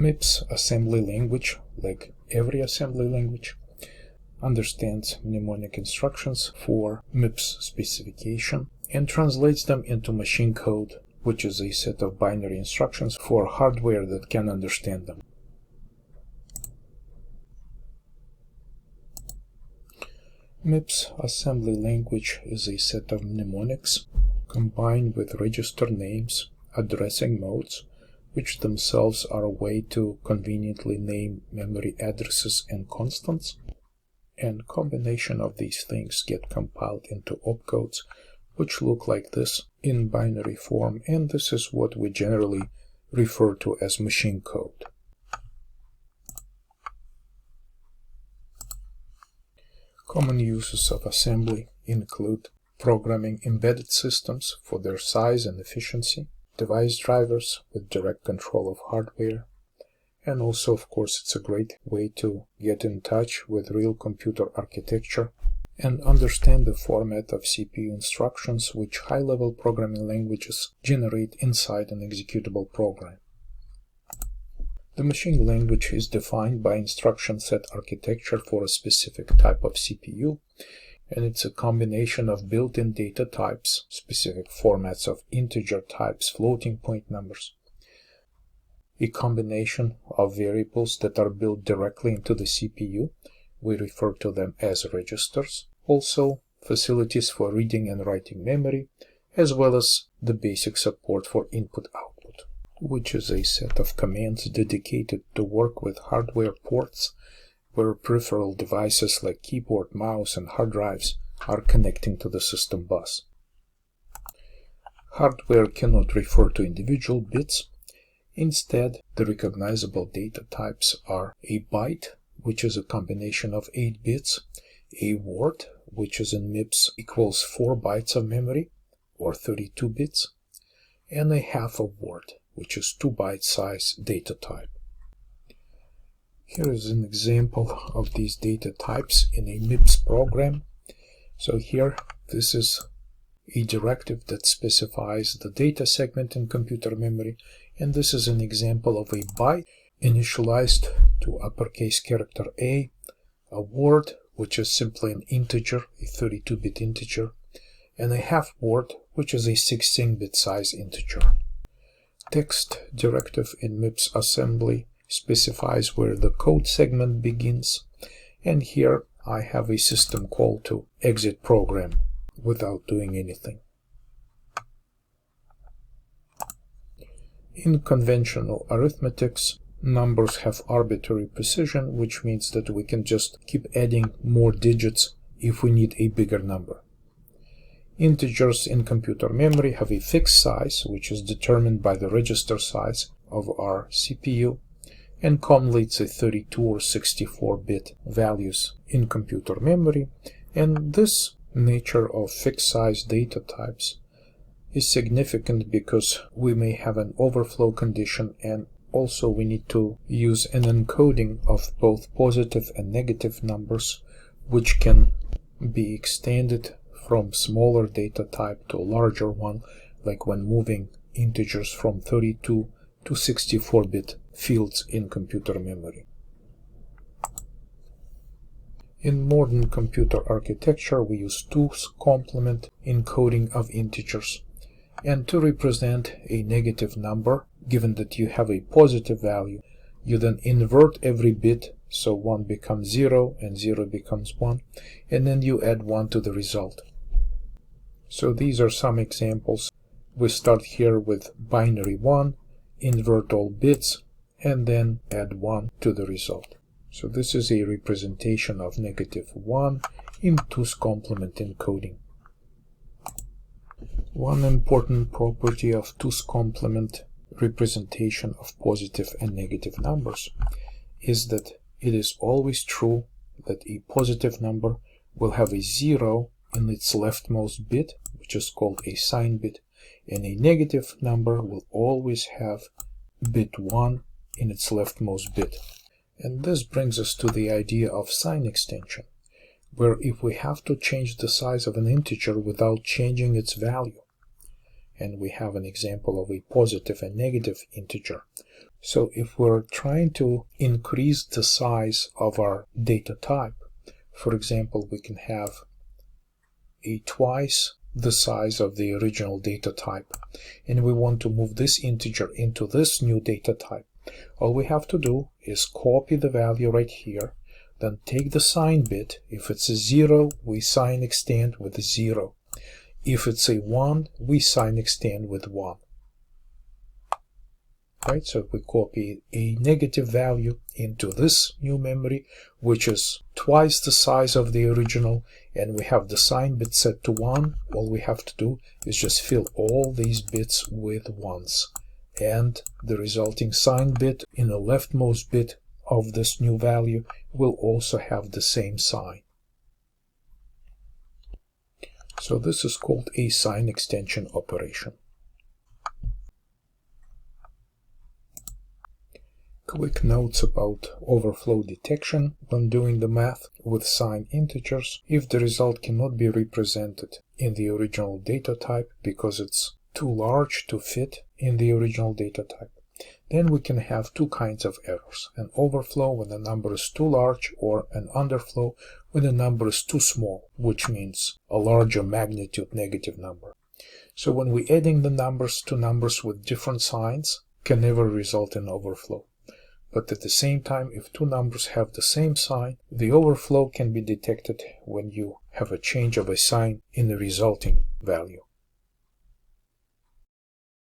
MIPS assembly language, like every assembly language, understands mnemonic instructions for MIPS specification and translates them into machine code, which is a set of binary instructions for hardware that can understand them. MIPS assembly language is a set of mnemonics combined with register names, addressing modes, which themselves are a way to conveniently name memory addresses and constants, and combination of these things get compiled into opcodes, which look like this in binary form, and this is what we generally refer to as machine code. Common uses of assembly include programming embedded systems for their size and efficiency, device drivers with direct control of hardware, and also, of course, it's a great way to get in touch with real computer architecture and understand the format of CPU instructions which high-level programming languages generate inside an executable program. The machine language is defined by instruction set architecture for a specific type of CPU, and it's a combination of built-in data types, specific formats of integer types, floating point numbers, a combination of variables that are built directly into the CPU. We refer to them as registers. Also, facilities for reading and writing memory, as well as the basic support for input-output, which is a set of commands dedicated to work with hardware ports where peripheral devices like keyboard, mouse, and hard drives are connecting to the system bus. Hardware cannot refer to individual bits. Instead, the recognizable data types are a byte, which is a combination of 8 bits, a word, which is in MIPS equals 4 bytes of memory, or 32 bits, and a half a word, which is 2 byte size data type. Here is an example of these data types in a MIPS program. So here, this is a directive that specifies the data segment in computer memory, and this is an example of a byte initialized to uppercase character A word, which is simply an integer, a 32-bit integer, and a half word, which is a 16-bit size integer. Text directive in MIPS assembly specifies where the code segment begins, and here I have a system call to exit program without doing anything. In conventional arithmetics, numbers have arbitrary precision, which means that we can just keep adding more digits if we need a bigger number. Integers in computer memory have a fixed size, which is determined by the register size of our CPU, and commonly it's a 32 or 64-bit values in computer memory, and this nature of fixed size data types is significant because we may have an overflow condition, and also we need to use an encoding of both positive and negative numbers, which can be extended from smaller data type to a larger one, like when moving integers from 32 to 64-bit fields in computer memory. In modern computer architecture, we use 2's complement encoding of integers, and to represent a negative number, given that you have a positive value, you then invert every bit, so 1 becomes 0 and 0 becomes 1, and then you add 1 to the result. So these are some examples. We start here with binary 1, invert all bits, and then add 1 to the result. So this is a representation of negative 1 in 2's complement encoding. One important property of 2's complement representation of positive and negative numbers is that it is always true that a positive number will have a 0 in its leftmost bit, which is called a sign bit, and a negative number will always have bit 1 in its leftmost bit. And this brings us to the idea of sign extension, where if we have to change the size of an integer without changing its value, and we have an example of a positive and negative integer. So if we're trying to increase the size of our data type, for example, we can have a twice the size of the original data type, and we want to move this integer into this new data type. All we have to do is copy the value right here, then take the sign bit. If it's a 0, we sign extend with a 0. If it's a 1, we sign extend with 1. Right, so we copy a negative value into this new memory, which is twice the size of the original, and we have the sign bit set to 1. All we have to do is just fill all these bits with 1s, and the resulting sign bit in the leftmost bit of this new value will also have the same sign. So this is called a sign extension operation. Quick notes about overflow detection when doing the math with signed integers. If the result cannot be represented in the original data type because it's too large to fit in the original data type, then we can have two kinds of errors: an overflow when the number is too large, or an underflow when the number is too small, which means a larger magnitude negative number. So when we're adding the numbers to numbers with different signs, can never result in overflow. But at the same time, if two numbers have the same sign, the overflow can be detected when you have a change of a sign in the resulting value.